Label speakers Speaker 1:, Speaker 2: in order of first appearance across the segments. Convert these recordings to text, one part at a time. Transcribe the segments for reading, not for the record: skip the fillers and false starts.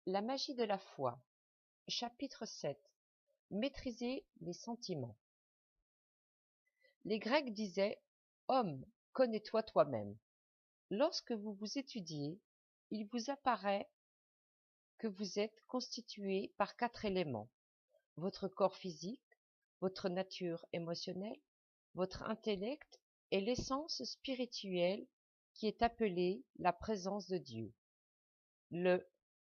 Speaker 1: La magie de la foi. Chapitre 7. Maîtriser les sentiments. Les Grecs disaient « Homme, connais-toi toi-même ». Lorsque vous vous étudiez, il vous apparaît que vous êtes constitué par 4 éléments: votre corps physique, votre nature émotionnelle, votre intellect et l'essence spirituelle qui est appelée la présence de Dieu. Le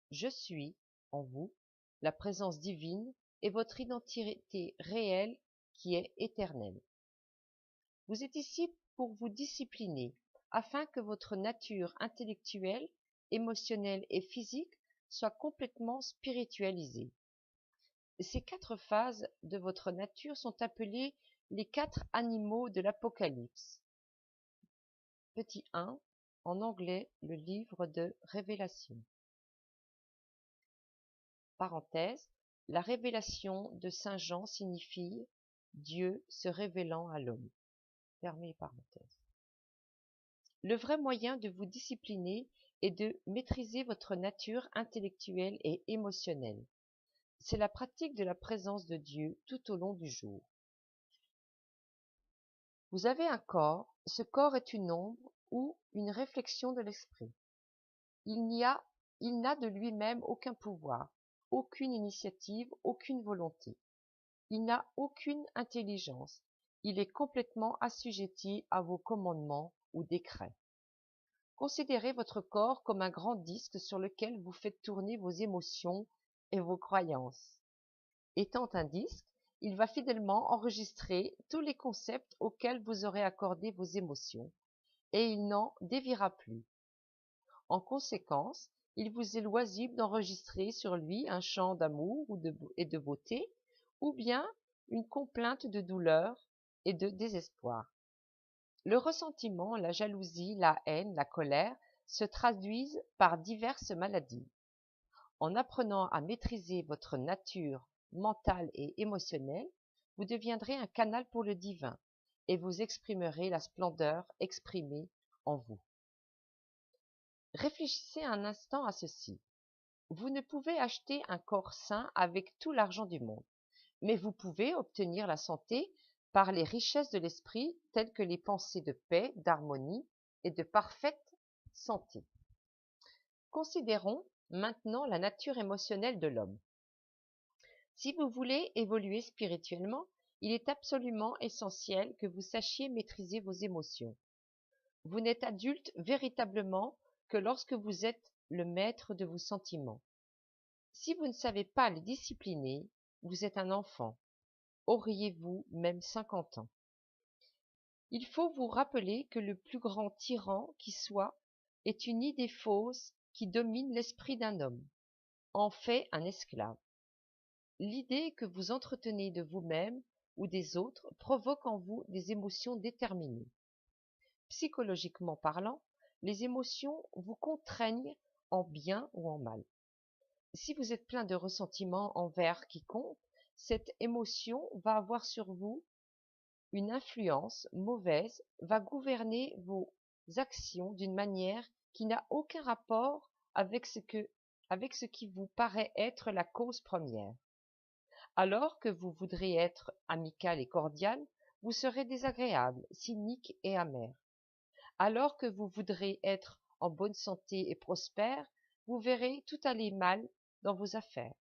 Speaker 1: « je suis » en vous, la présence divine et votre identité réelle qui est éternelle. Vous êtes ici pour vous discipliner afin que votre nature intellectuelle, émotionnelle et physique soit complètement spiritualisée. Ces 4 phases de votre nature sont appelées les 4 animaux de l'Apocalypse. Petit 1, en anglais, le livre de Révélation. Parenthèse, la révélation de Saint Jean signifie Dieu se révélant à l'homme. Fermez les parenthèses. Le vrai moyen de vous discipliner est de maîtriser votre nature intellectuelle et émotionnelle. C'est la pratique de la présence de Dieu tout au long du jour. Vous avez un corps, ce corps est une ombre ou une réflexion de l'esprit. Il n'a de lui-même aucun pouvoir, aucune initiative, aucune volonté. Il n'a aucune intelligence. Il est complètement assujetti à vos commandements ou décrets. Considérez votre corps comme un grand disque sur lequel vous faites tourner vos émotions et vos croyances. Étant un disque, il va fidèlement enregistrer tous les concepts auxquels vous aurez accordé vos émotions, et il n'en déviera plus. En conséquence, il vous est loisible d'enregistrer sur lui un chant d'amour et de beauté, ou bien une complainte de douleur et de désespoir. Le ressentiment, la jalousie, la haine, la colère se traduisent par diverses maladies. En apprenant à maîtriser votre nature mentale et émotionnelle, vous deviendrez un canal pour le divin et vous exprimerez la splendeur exprimée en vous. Réfléchissez un instant à ceci. Vous ne pouvez acheter un corps sain avec tout l'argent du monde, mais vous pouvez obtenir la santé par les richesses de l'esprit telles que les pensées de paix, d'harmonie et de parfaite santé. Considérons maintenant la nature émotionnelle de l'homme. Si vous voulez évoluer spirituellement, il est absolument essentiel que vous sachiez maîtriser vos émotions. Vous n'êtes adulte véritablement que lorsque vous êtes le maître de vos sentiments. Si vous ne savez pas les discipliner, vous êtes un enfant. Auriez-vous même 50 ans? Il faut vous rappeler que le plus grand tyran qui soit est une idée fausse qui domine l'esprit d'un homme, en fait un esclave. L'idée que vous entretenez de vous-même ou des autres provoque en vous des émotions déterminées. Psychologiquement parlant, les émotions vous contraignent en bien ou en mal. Si vous êtes plein de ressentiment envers quiconque, cette émotion va avoir sur vous une influence mauvaise, va gouverner vos actions d'une manière qui n'a aucun rapport avec ce qui vous paraît être la cause première. Alors que vous voudrez être amical et cordial, vous serez désagréable, cynique et amer. Alors que vous voudrez être en bonne santé et prospère, vous verrez tout aller mal dans vos affaires.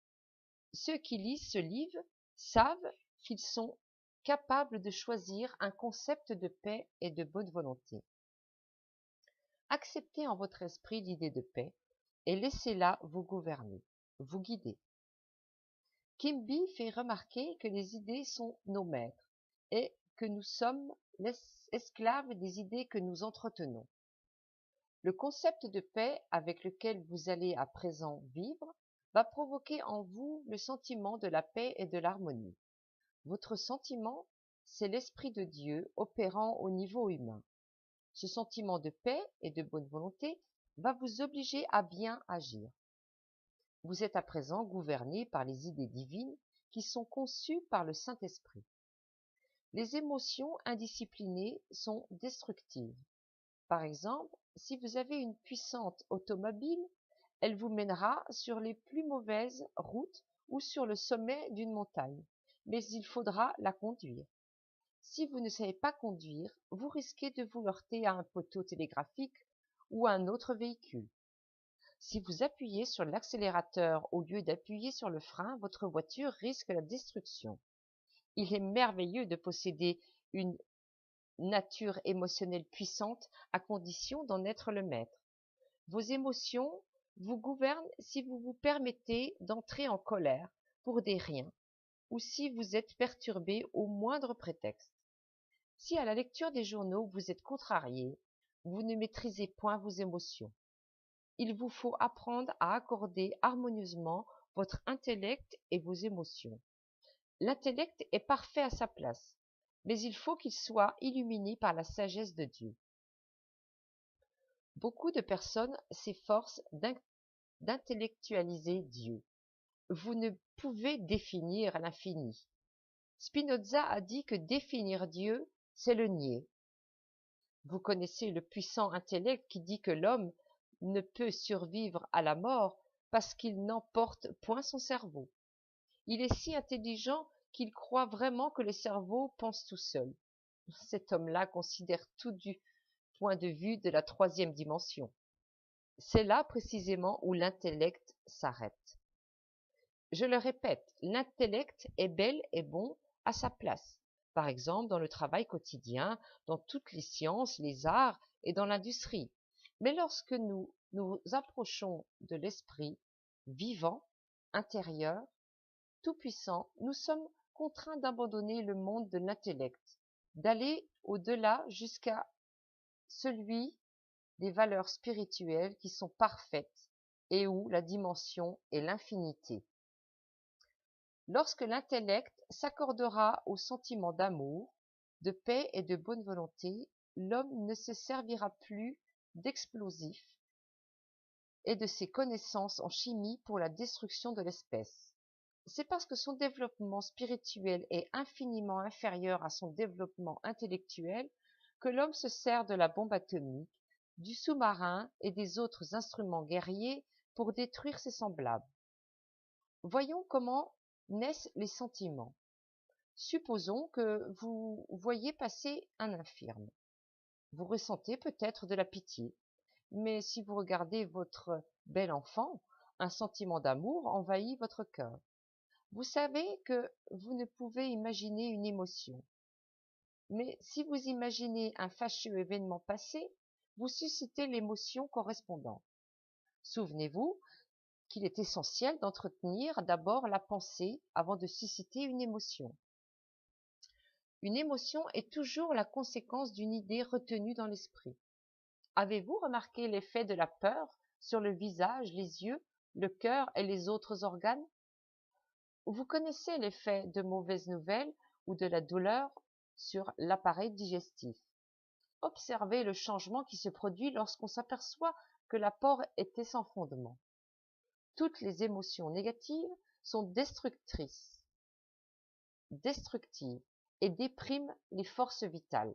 Speaker 1: Ceux qui lisent ce livre savent qu'ils sont capables de choisir un concept de paix et de bonne volonté. Acceptez en votre esprit l'idée de paix et laissez-la vous gouverner, vous guider. Kimby fait remarquer que les idées sont nos maîtres et que nous sommes esclaves des idées que nous entretenons. Le concept de paix avec lequel vous allez à présent vivre va provoquer en vous le sentiment de la paix et de l'harmonie. Votre sentiment, c'est l'Esprit de Dieu opérant au niveau humain. Ce sentiment de paix et de bonne volonté va vous obliger à bien agir. Vous êtes à présent gouverné par les idées divines qui sont conçues par le Saint-Esprit. Les émotions indisciplinées sont destructives. Par exemple, si vous avez une puissante automobile, Elle vous mènera sur les plus mauvaises routes ou sur le sommet d'une montagne, mais il faudra la conduire. Si vous ne savez pas conduire, vous risquez de vous heurter à un poteau télégraphique ou à un autre véhicule. Si vous appuyez sur l'accélérateur au lieu d'appuyer sur le frein, votre voiture risque la destruction. Il est merveilleux de posséder une nature émotionnelle puissante à condition d'en être le maître. Vos émotions vous gouvernent si vous vous permettez d'entrer en colère pour des riens ou si vous êtes perturbé au moindre prétexte. Si à la lecture des journaux vous êtes contrarié, vous ne maîtrisez point vos émotions. Il vous faut apprendre à accorder harmonieusement votre intellect et vos émotions. L'intellect est parfait à sa place, mais il faut qu'il soit illuminé par la sagesse de Dieu. Beaucoup de personnes s'efforcent d'intellectualiser Dieu. Vous ne pouvez définir l'infini. Spinoza a dit que définir Dieu, c'est le nier. Vous connaissez le puissant intellect qui dit que l'homme ne peut survivre à la mort parce qu'il n'emporte point son cerveau. Il est si intelligent qu'il croit vraiment que le cerveau pense tout seul. Cet homme-là considère tout du point de vue de la troisième dimension. C'est là précisément où l'intellect s'arrête. Je le répète, l'intellect est bel et bon à sa place, par exemple dans le travail quotidien, dans toutes les sciences, les arts et dans l'industrie. Mais lorsque nous nous approchons de l'esprit vivant, intérieur, tout-puissant, nous sommes contraints d'abandonner le monde de l'intellect, d'aller au-delà jusqu'à celui des valeurs spirituelles qui sont parfaites et où la dimension est l'infinité. Lorsque l'intellect s'accordera au sentiment d'amour, de paix et de bonne volonté, l'homme ne se servira plus d'explosifs et de ses connaissances en chimie pour la destruction de l'espèce. C'est parce que son développement spirituel est infiniment inférieur à son développement intellectuel que l'homme se sert de la bombe atomique, du sous-marin et des autres instruments guerriers pour détruire ses semblables. Voyons comment naissent les sentiments. Supposons que vous voyez passer un infirme. Vous ressentez peut-être de la pitié, mais si vous regardez votre bel enfant, un sentiment d'amour envahit votre cœur. Vous savez que vous ne pouvez imaginer une émotion, mais si vous imaginez un fâcheux événement passé, vous suscitez l'émotion correspondante. Souvenez-vous qu'il est essentiel d'entretenir d'abord la pensée avant de susciter une émotion. Une émotion est toujours la conséquence d'une idée retenue dans l'esprit. Avez-vous remarqué l'effet de la peur sur le visage, les yeux, le cœur et les autres organes? Vous connaissez l'effet de mauvaises nouvelles ou de la douleur sur l'appareil digestif. Observez le changement qui se produit lorsqu'on s'aperçoit que l'apport était sans fondement. Toutes les émotions négatives sont destructives et dépriment les forces vitales.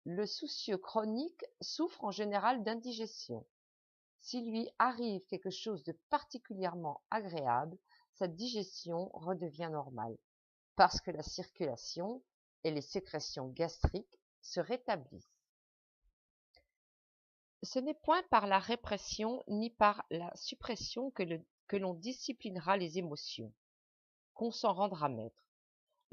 Speaker 1: Le soucieux chronique souffre en général d'indigestion. S'il lui arrive quelque chose de particulièrement agréable, sa digestion redevient normale, parce que la circulation et les sécrétions gastriques se rétablissent. Ce n'est point par la répression ni par la suppression que l'on disciplinera les émotions, qu'on s'en rendra maître.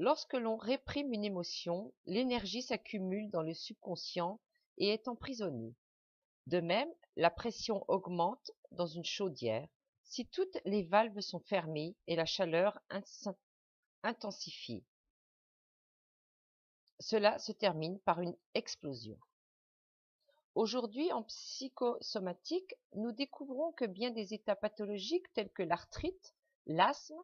Speaker 1: Lorsque l'on réprime une émotion, l'énergie s'accumule dans le subconscient et est emprisonnée. De même, la pression augmente dans une chaudière si toutes les valves sont fermées et la chaleur intensifiée. Cela se termine par une explosion. Aujourd'hui, en psychosomatique, nous découvrons que bien des états pathologiques tels que l'arthrite, l'asthme,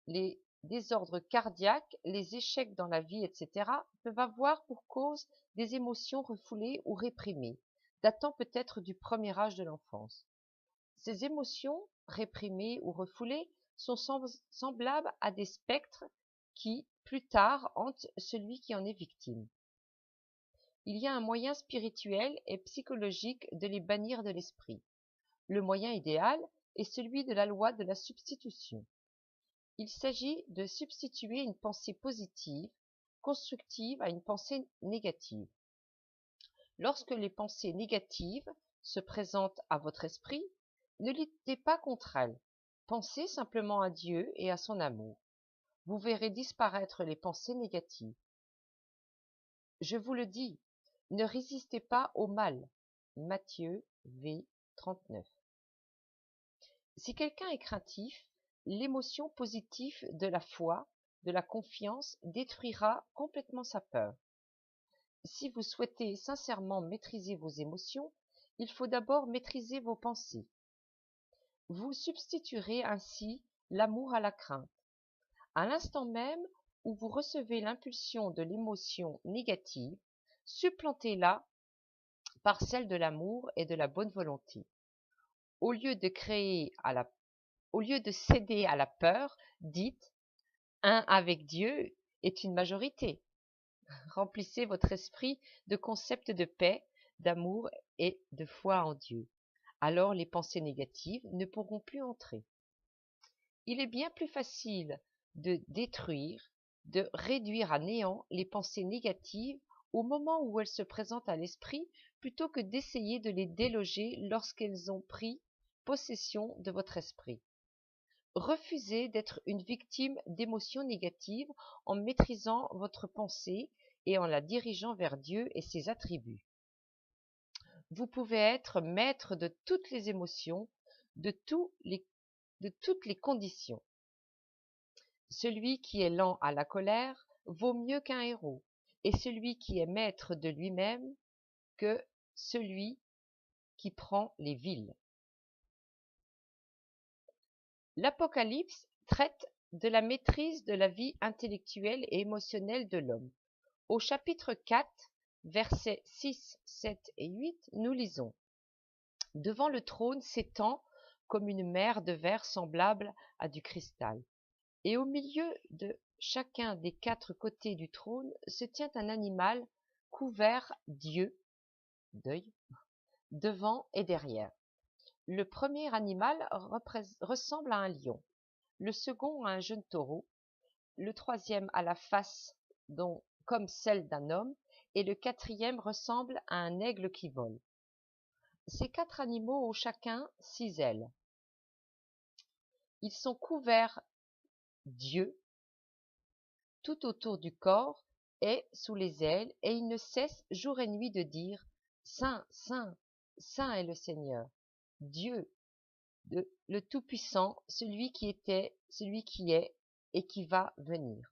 Speaker 1: les désordres cardiaques, les échecs dans la vie, etc., peuvent avoir pour cause des émotions refoulées ou réprimées, datant peut-être du premier âge de l'enfance. Ces émotions, réprimées ou refoulées, sont semblables à des spectres qui, plus tard, hantent celui qui en est victime. Il y a un moyen spirituel et psychologique de les bannir de l'esprit. Le moyen idéal est celui de la loi de la substitution. Il s'agit de substituer une pensée positive, constructive à une pensée négative. Lorsque les pensées négatives se présentent à votre esprit, ne luttez pas contre elles. Pensez simplement à Dieu et à son amour. Vous verrez disparaître les pensées négatives. Je vous le dis, ne résistez pas au mal. Matthieu v. 39. Si quelqu'un est craintif, l'émotion positive de la foi, de la confiance, détruira complètement sa peur. Si vous souhaitez sincèrement maîtriser vos émotions, il faut d'abord maîtriser vos pensées. Vous substituerez ainsi l'amour à la crainte. À l'instant même où vous recevez l'impulsion de l'émotion négative, supplantez-la par celle de l'amour et de la bonne volonté. Au lieu de céder à la peur, dites « un avec Dieu est une majorité ». Remplissez votre esprit de concepts de paix, d'amour et de foi en Dieu. Alors les pensées négatives ne pourront plus entrer. Il est bien plus facile de détruire, de réduire à néant les pensées négatives au moment où elles se présentent à l'esprit, plutôt que d'essayer de les déloger lorsqu'elles ont pris possession de votre esprit. Refusez d'être une victime d'émotions négatives en maîtrisant votre pensée et en la dirigeant vers Dieu et ses attributs. Vous pouvez être maître de toutes les émotions, de toutes les conditions. Celui qui est lent à la colère vaut mieux qu'un héros, et celui qui est maître de lui-même que celui qui prend les villes. L'Apocalypse traite de la maîtrise de la vie intellectuelle et émotionnelle de l'homme. Au chapitre 4, versets 6, 7 et 8, nous lisons « Devant le trône s'étend comme une mer de verre semblable à du cristal, et au milieu de chacun des 4 côtés du trône se tient un animal couvert d'yeux, d'œil, devant et derrière. Le premier animal ressemble à un lion, le second à un jeune taureau, le troisième à la face comme celle d'un homme, et le quatrième ressemble à un aigle qui vole. Ces 4 animaux ont chacun 6 ailes. Ils sont couverts d'yeux tout autour du corps et sous les ailes, et ils ne cessent jour et nuit de dire « Saint, Saint, Saint est le Seigneur, Dieu, le Tout-Puissant, celui qui était, celui qui est et qui va venir. »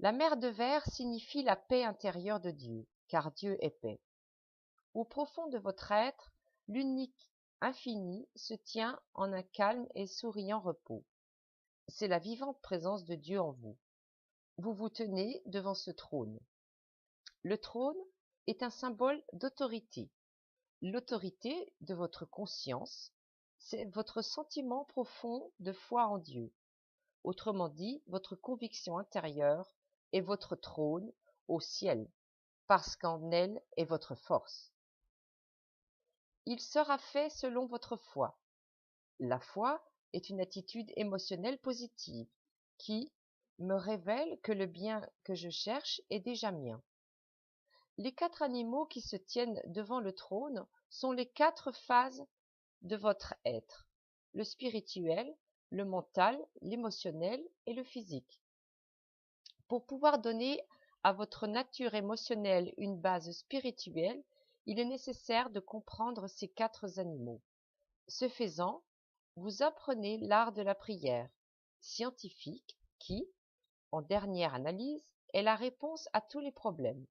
Speaker 1: La mer de verre signifie la paix intérieure de Dieu, car Dieu est paix. Au profond de votre être, l'unique infini se tient en un calme et souriant repos. C'est la vivante présence de Dieu en vous. Vous vous tenez devant ce trône. Le trône est un symbole d'autorité. L'autorité de votre conscience, c'est votre sentiment profond de foi en Dieu. Autrement dit, votre conviction intérieure est votre trône au ciel, parce qu'en elle est votre force. Il sera fait selon votre foi. La foi est une attitude émotionnelle positive qui me révèle que le bien que je cherche est déjà mien. Les 4 animaux qui se tiennent devant le trône sont les 4 phases de votre être, le spirituel, le mental, l'émotionnel et le physique. Pour pouvoir donner à votre nature émotionnelle une base spirituelle, il est nécessaire de comprendre ces 4 animaux. Ce faisant, vous apprenez l'art de la prière, scientifique, qui, en dernière analyse, est la réponse à tous les problèmes.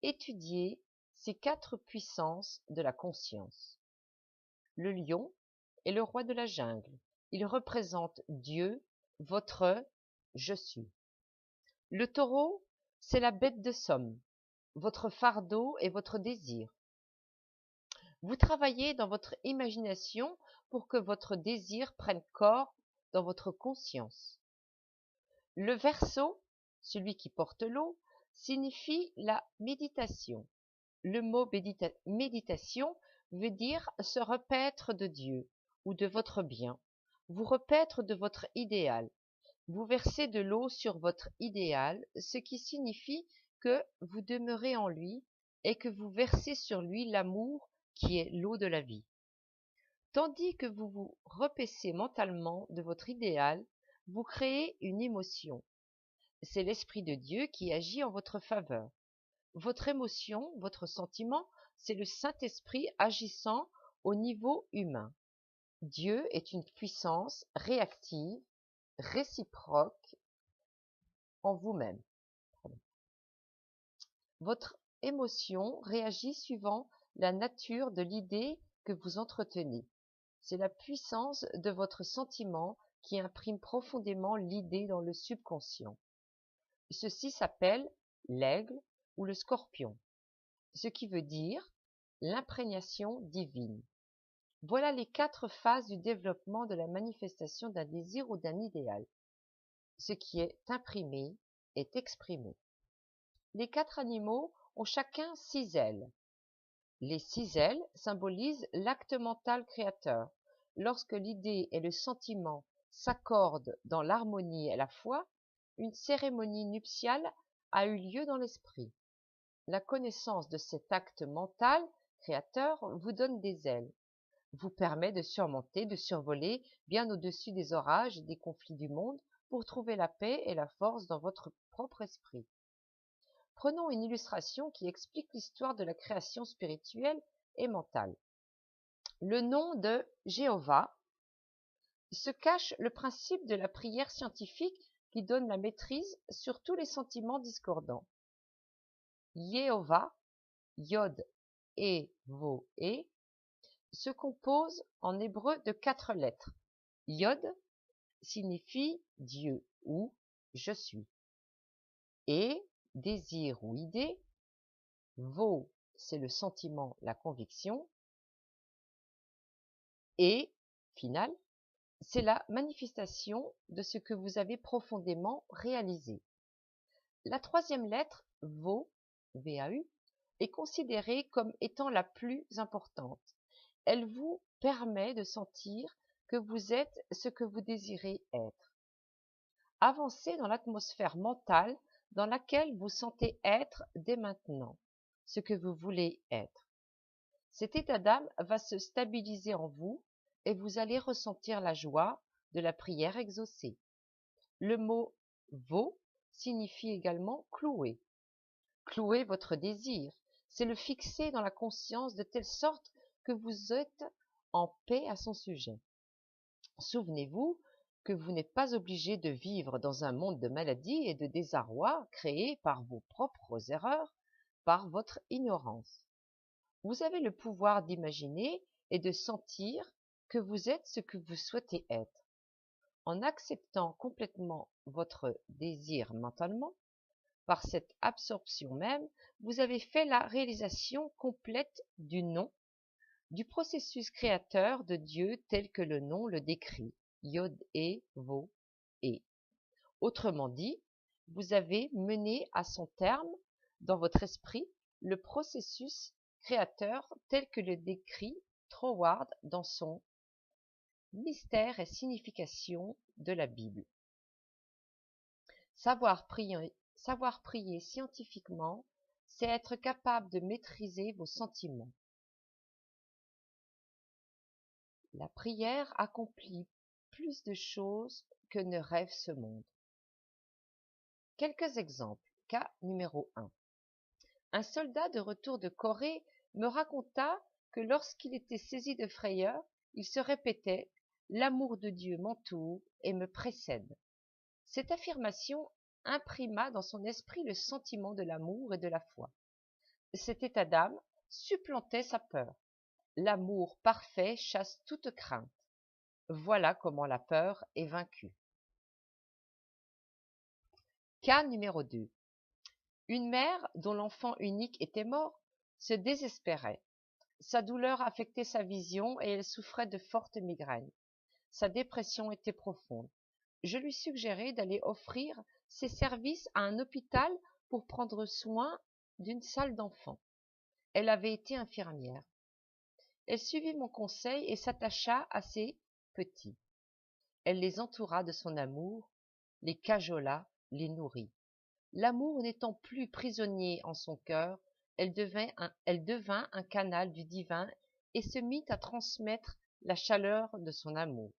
Speaker 1: Étudiez ces 4 puissances de la conscience. Le lion est le roi de la jungle. Il représente Dieu, votre « je suis ». Le taureau, c'est la bête de somme, votre fardeau et votre désir. Vous travaillez dans votre imagination pour que votre désir prenne corps dans votre conscience. Le Verseau, celui qui porte l'eau, signifie la méditation. Le mot méditation veut dire se repaître de Dieu ou de votre bien, vous repaître de votre idéal. Vous versez de l'eau sur votre idéal, ce qui signifie que vous demeurez en lui et que vous versez sur lui l'amour qui est l'eau de la vie. Tandis que vous vous repaissez mentalement de votre idéal, vous créez une émotion. C'est l'Esprit de Dieu qui agit en votre faveur. Votre émotion, votre sentiment, c'est le Saint-Esprit agissant au niveau humain. Dieu est une puissance réactive, réciproque en vous-même. Votre émotion réagit suivant la nature de l'idée que vous entretenez. C'est la puissance de votre sentiment qui imprime profondément l'idée dans le subconscient. Ceci s'appelle l'aigle ou le scorpion, ce qui veut dire l'imprégnation divine. Voilà les 4 phases du développement de la manifestation d'un désir ou d'un idéal. Ce qui est imprimé est exprimé. Les 4 animaux ont chacun 6 ailes. Les 6 ailes symbolisent l'acte mental créateur. Lorsque l'idée et le sentiment s'accordent dans l'harmonie et la foi, une cérémonie nuptiale a eu lieu dans l'esprit. La connaissance de cet acte mental créateur vous donne des ailes, vous permet de surmonter, de survoler bien au-dessus des orages et des conflits du monde pour trouver la paix et la force dans votre propre esprit. Prenons une illustration qui explique l'histoire de la création spirituelle et mentale. Le nom de Jéhovah se cache le principe de la prière scientifique qui donne la maîtrise sur tous les sentiments discordants. Jéhovah, Yod, Vo-E, se compose en hébreu de 4 lettres. Yod signifie Dieu ou je suis. Et, désir ou idée. Vo, c'est le sentiment, la conviction. Et, final, c'est la manifestation de ce que vous avez profondément réalisé. La 3e lettre, Vo, V-A-U, est considérée comme étant la plus importante. Elle vous permet de sentir que vous êtes ce que vous désirez être. Avancez dans l'atmosphère mentale dans laquelle vous sentez être dès maintenant ce que vous voulez être. Cet état d'âme va se stabiliser en vous et vous allez ressentir la joie de la prière exaucée. Le mot « vo » signifie également « clouer ». Clouer votre désir, c'est le fixer dans la conscience de telle sorte que vous êtes en paix à son sujet. Souvenez-vous que vous n'êtes pas obligé de vivre dans un monde de maladie et de désarroi créé par vos propres erreurs, par votre ignorance. Vous avez le pouvoir d'imaginer et de sentir que vous êtes ce que vous souhaitez être. En acceptant complètement votre désir mentalement, par cette absorption même, vous avez fait la réalisation complète du nom, du processus créateur de Dieu tel que le nom le décrit, Yod-E-Vo-E. Autrement dit, vous avez mené à son terme, dans votre esprit, le processus créateur tel que le décrit Troward dans son Mystère et signification de la Bible. Savoir prier scientifiquement, c'est être capable de maîtriser vos sentiments. La prière accomplit plus de choses que ne rêve ce monde. Quelques exemples. Cas numéro 1. Un soldat de retour de Corée me raconta que lorsqu'il était saisi de frayeur, il se répétait « L'amour de Dieu m'entoure et me précède ». Cette affirmation imprima dans son esprit le sentiment de l'amour et de la foi. Cet état d'âme supplantait sa peur. L'amour parfait chasse toute crainte. Voilà comment la peur est vaincue. Cas numéro 2. Une mère dont l'enfant unique était mort se désespérait. Sa douleur affectait sa vision et elle souffrait de fortes migraines. Sa dépression était profonde. Je lui suggérai d'aller offrir ses services à un hôpital pour prendre soin d'une salle d'enfants. Elle avait été infirmière. Elle suivit mon conseil et s'attacha à ses petits. Elle les entoura de son amour, les cajola, les nourrit. L'amour n'étant plus prisonnier en son cœur, elle devint un canal du divin et se mit à transmettre la chaleur de son amour.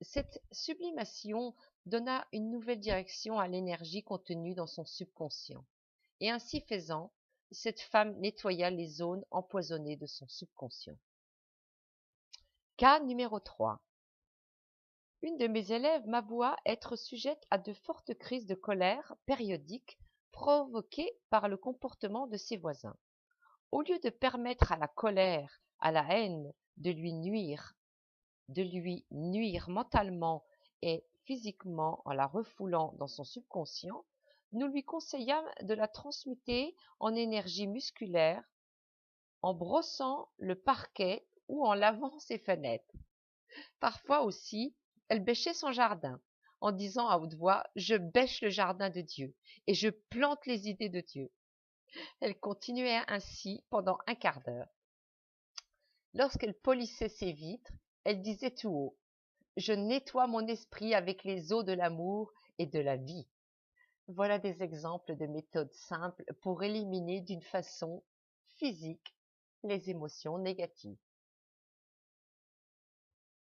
Speaker 1: Cette sublimation donna une nouvelle direction à l'énergie contenue dans son subconscient, et ainsi faisant, cette femme nettoya les zones empoisonnées de son subconscient. Cas numéro 3. Une de mes élèves m'avoua être sujette à de fortes crises de colère périodiques provoquées par le comportement de ses voisins. Au lieu de permettre à la colère, à la haine de lui nuire mentalement et physiquement en la refoulant dans son subconscient, nous lui conseillâmes de la transmuter en énergie musculaire en brossant le parquet ou en lavant ses fenêtres. Parfois aussi, elle bêchait son jardin en disant à haute voix « Je bêche le jardin de Dieu et je plante les idées de Dieu ». Elle continuait ainsi pendant un quart d'heure. Lorsqu'elle polissait ses vitres, elle disait tout haut « Je nettoie mon esprit avec les eaux de l'amour et de la vie ». Voilà des exemples de méthodes simples pour éliminer d'une façon physique les émotions négatives.